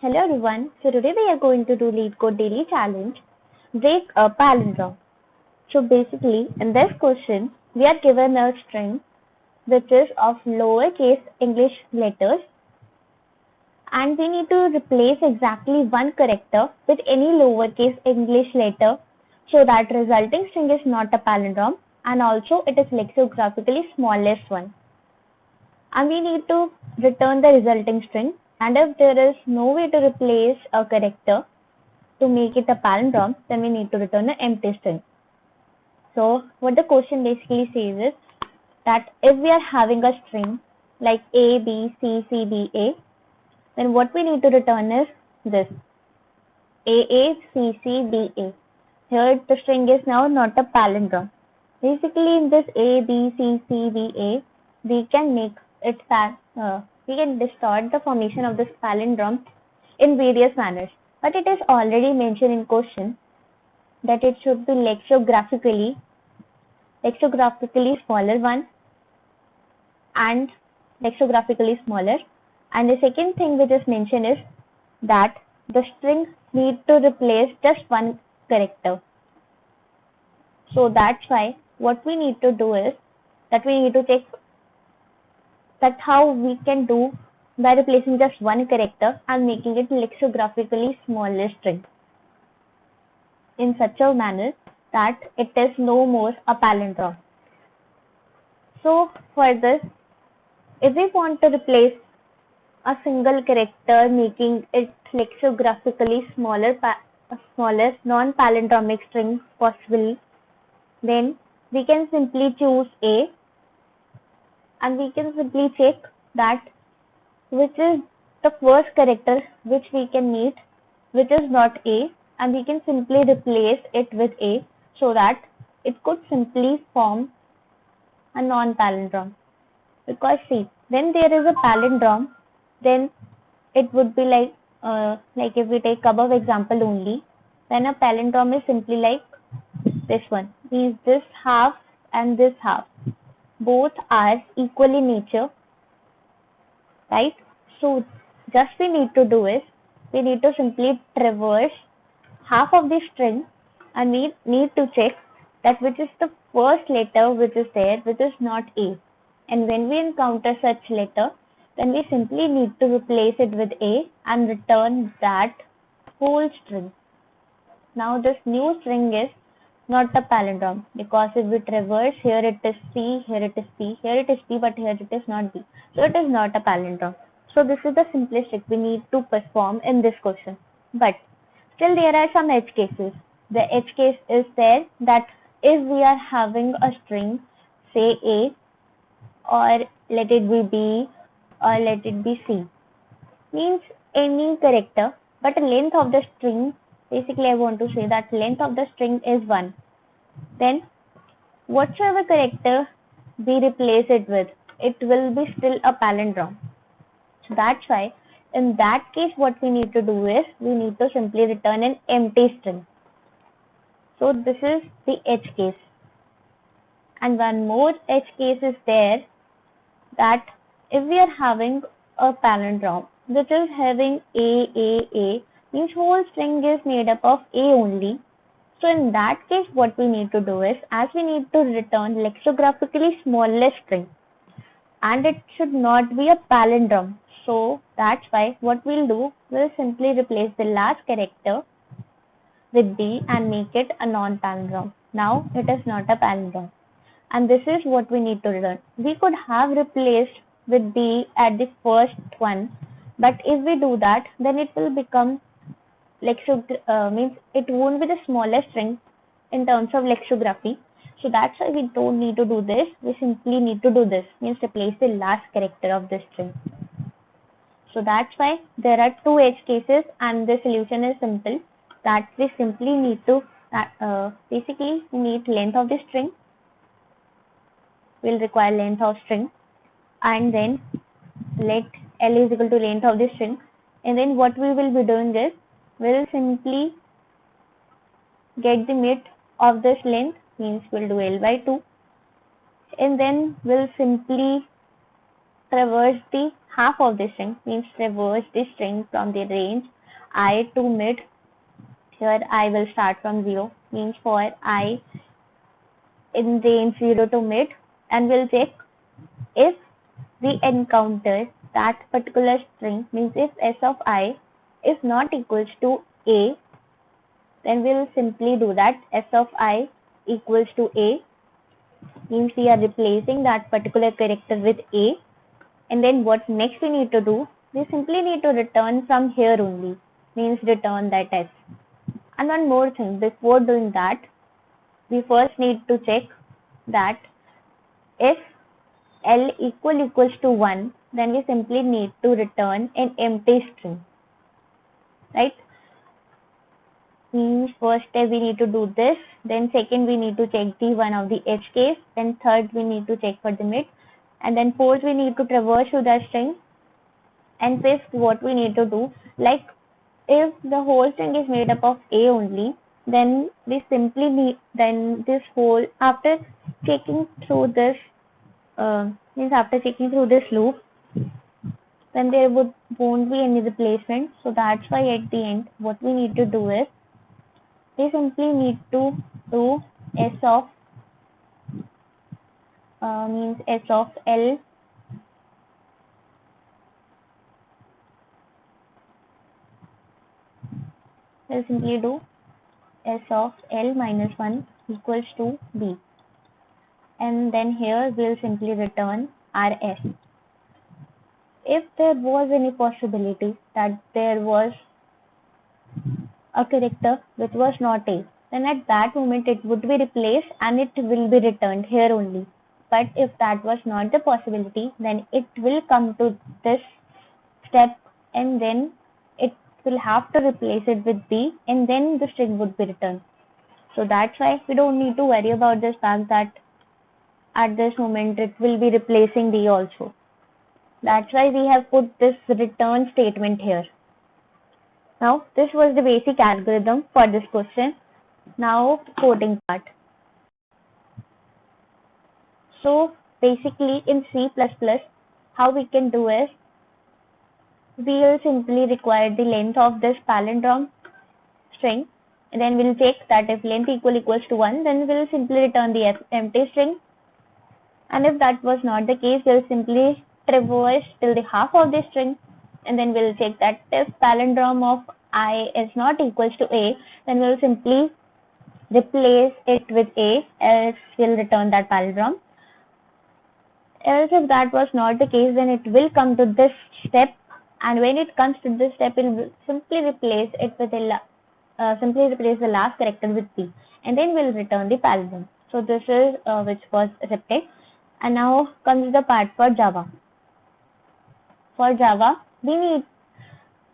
Hello everyone. So today we are going to do Lead Code Daily Challenge, break a palindrome. So basically in this question we are given a string which is of lowercase English letters and we need to replace exactly one character with any lowercase English letter so that resulting string is not a palindrome and also it is lexicographically smallest one. And we need to return the resulting string, and if there is no way to replace a character to make it a palindrome, then we need to return an empty string. So what the question basically says is that if we are having a string like A, B, C, C, D, A, then what we need to return is this A, C, C, D, A. Here the string is now not a palindrome. Basically in this A, B, C, C, D, A, we can make it we can distort the formation of this palindrome in various manners. But it is already mentioned in question that it should be lexicographically smaller one and lexicographically smaller. And the second thing which is mentioned is that the string need to replace just one character. So that's why what we need to do is that we need to check that how we can do by replacing just one character and making it lexicographically smaller string in such a manner that it is no more a palindrome. So for this, if we want to replace a single character making it lexicographically smaller non-palindromic string possible, then we can simply choose A and we can simply check that which is the first character which we can meet which is not A, and we can simply replace it with A so that it could simply form a non-palindrome. Because see, when there is a palindrome, then it would be like if we take above example only, then a palindrome is simply like this one. Means this half and this half. Both are equal in nature, right? So just we need to do is we need to simply traverse half of the string and we need to check that which is the first letter which is there which is not A. And when we encounter such letter, then we simply need to replace it with A and return that whole string. Now this new string is not a palindrome because if we traverse, here it is C, here it is C, here it is B, but here it is not B. So it is not a palindrome. So this is the simplest trick we need to perform in this question. But still there are some edge cases. The edge case is there that if we are having a string, say A, or let it be B, or let it be C, means any character, but the length of the string, basically I want to say that length of the string is 1. Then whatsoever character we replace it with, it will be still a palindrome. So that's why in that case what we need to do is we need to simply return an empty string. So this is the edge case. And one more edge case is there that if we are having a palindrome which is having A, means whole string is made up of A only. So in that case what we need to do is as we need to return lexicographically smallest string and it should not be a palindrome. So that's why what we'll do, we'll simply replace the last character with B and make it a non-palindrome. Now it is not a palindrome. And this is what we need to return. We could have replaced with B at the first one, but if we do that, then it will become means it won't be the smallest string in terms of lexicography. So that's why we don't need to do this. We simply need to do this, means replace the last character of the string. So that's why there are two edge cases and the solution is simple, that we simply need to basically we need length of the string, will require length of string, and then let L is equal to length of the string, and then what we will be doing is we'll simply get the mid of this length, means we'll do L by 2, and then we'll simply traverse the half of the string, means traverse the string from the range I to mid. Here I will start from 0, means for I in range 0 to mid, and we'll check if we encounter that particular string, means if s of I is not equals to a, then we'll simply do that s of I equals to a, means we are replacing that particular character with a. And then what next we need to do, we simply need to return from here only, means return that s. And one more thing, before doing that, we first need to check that if L equals to 1, then we simply need to return an empty string, right? Means first step we need to do this, then second we need to check the one of the edge case, then third we need to check for the mid, and then fourth we need to traverse through the string, and fifth what we need to do, like if the whole string is made up of a only, then we simply need, then this whole, after checking through this means after checking through this loop, then there won't be any replacement. So that's why at the end what we need to do is we simply need to do s of means s of L we'll simply do s of L minus 1 equals to b, and then here we'll simply return rs. If there was any possibility that there was a character which was not a, then at that moment it would be replaced and it will be returned here only. But if that was not the possibility, then it will come to this step and then it will have to replace it with b, and then the string would be returned. So that's why we don't need to worry about this fact that at this moment it will be replacing d also. That's why we have put this return statement here. Now, this was the basic algorithm for this question. Now, coding part. So, basically in C++, how we can do is, we will simply require the length of this palindrome string, and then we'll check that if length equals to 1, then we'll simply return the empty string. And if that was not the case, we'll simply traverse till the half of the string, and then we'll check that if palindrome of I is not equals to a, then we'll simply replace it with a, else we'll return that palindrome. Else if that was not the case, then it will come to this step, and when it comes to this step, it will simply replace it with replace the last character with p, and then we'll return the palindrome. So this is which was accepted. And now comes the part for Java. For Java,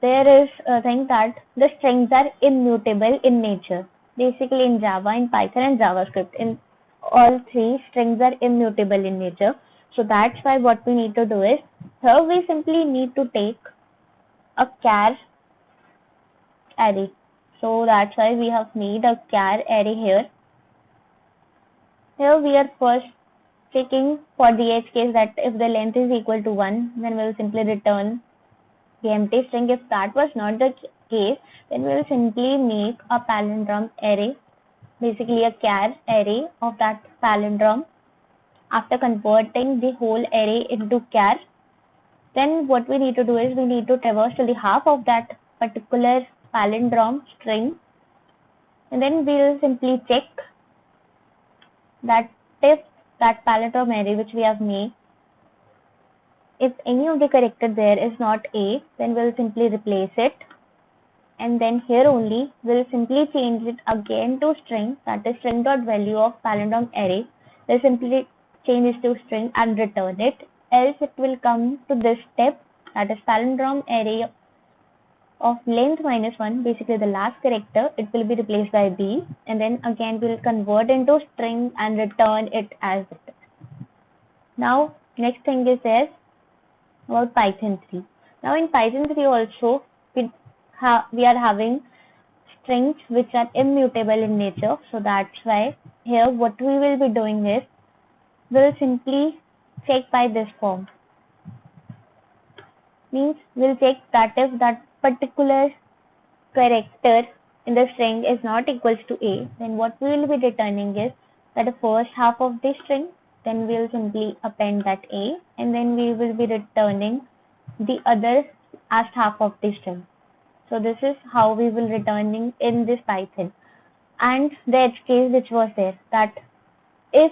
there is a thing that the strings are immutable in nature. Basically in Java, in Python and JavaScript, in all three, strings are immutable in nature. So that's why what we need to do is, here we simply need to take a char array. So that's why we have made a char array here. Here we are first checking for the edge case that if the length is equal to 1, then we will simply return the empty string. If that was not the case, then we will simply make a palindrome array, basically a char array of that palindrome. After converting the whole array into char, then what we need to do is we need to traverse to the half of that particular palindrome string, and then we will simply check that if that palindrome array which we have made, if any of the character there is not a, then we'll simply replace it, and then here only we'll simply change it again to string, that is string dot value of palindrome array. We'll simply change it to string and return it, else it will come to this step, that is palindrome array of length minus 1, basically the last character, it will be replaced by b, and then again we'll convert into string and return it as it is. Now next thing is there about Python 3. Now in Python 3 also we are having strings which are immutable in nature. So that's why here what we will be doing is, we'll simply check by this form. means we'll check that if that particular character in the string is not equals to A, then what we will be returning is that the first half of the string, then we'll simply append that A, and then we will be returning the other as half of the string. So this is how we will returning in this Python. And the edge case which was there, that if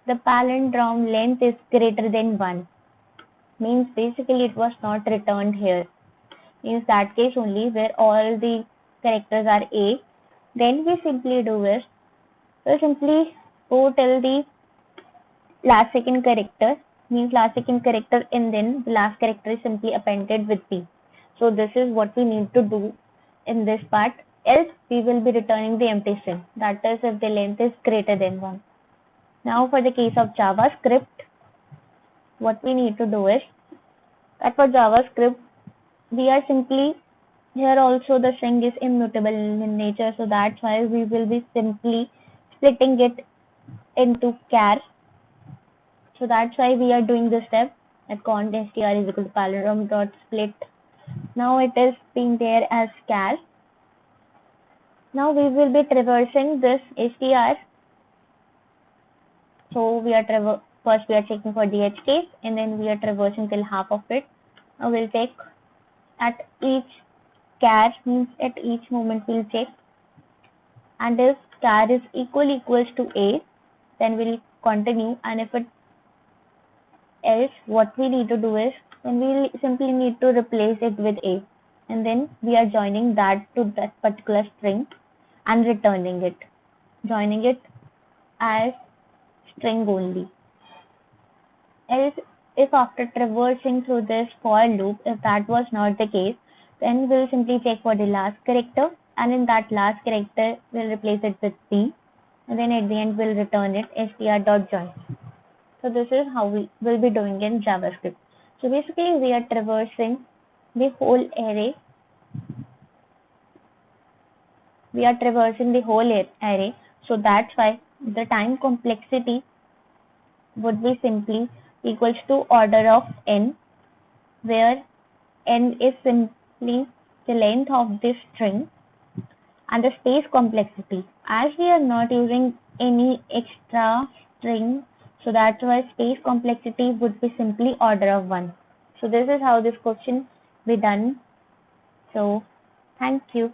the palindrome length is greater than 1, means basically it was not returned here. Means that case only where all the characters are A, then we simply do is we simply go till the last second character, means last second character, and then the last character is simply appended with B. So this is what we need to do in this part, else we will be returning the empty string, that is if the length is greater than 1. Now for the case of JavaScript, what we need to do is that for JavaScript we are simply, here also the string is immutable in nature, so that's why we will be simply splitting it into char. So that's why we are doing this step at cont str is equal to palindrome dot split. Now it is being there as char. Now we will be traversing this str. So we are first we are checking for the edge case, and then we are traversing till half of it. Now we'll check at each char, means at each moment we'll check, and if char is equals to A, then we'll continue, and if it else, what we need to do is, then we simply need to replace it with A, and then we are joining that to that particular string and returning it, joining it as string only. Else, if after traversing through this for loop, if that was not the case, then we'll simply check for the last character, and in that last character we'll replace it with B, and then at the end we'll return it str.join. So this is how we will be doing in JavaScript. So basically we are traversing the whole array. So that's why the time complexity would be simply equals to order of n, where n is simply the length of this string, and the space complexity, as we are not using any extra string, so that's why space complexity would be simply order of 1. So this is how this question be done. So thank you.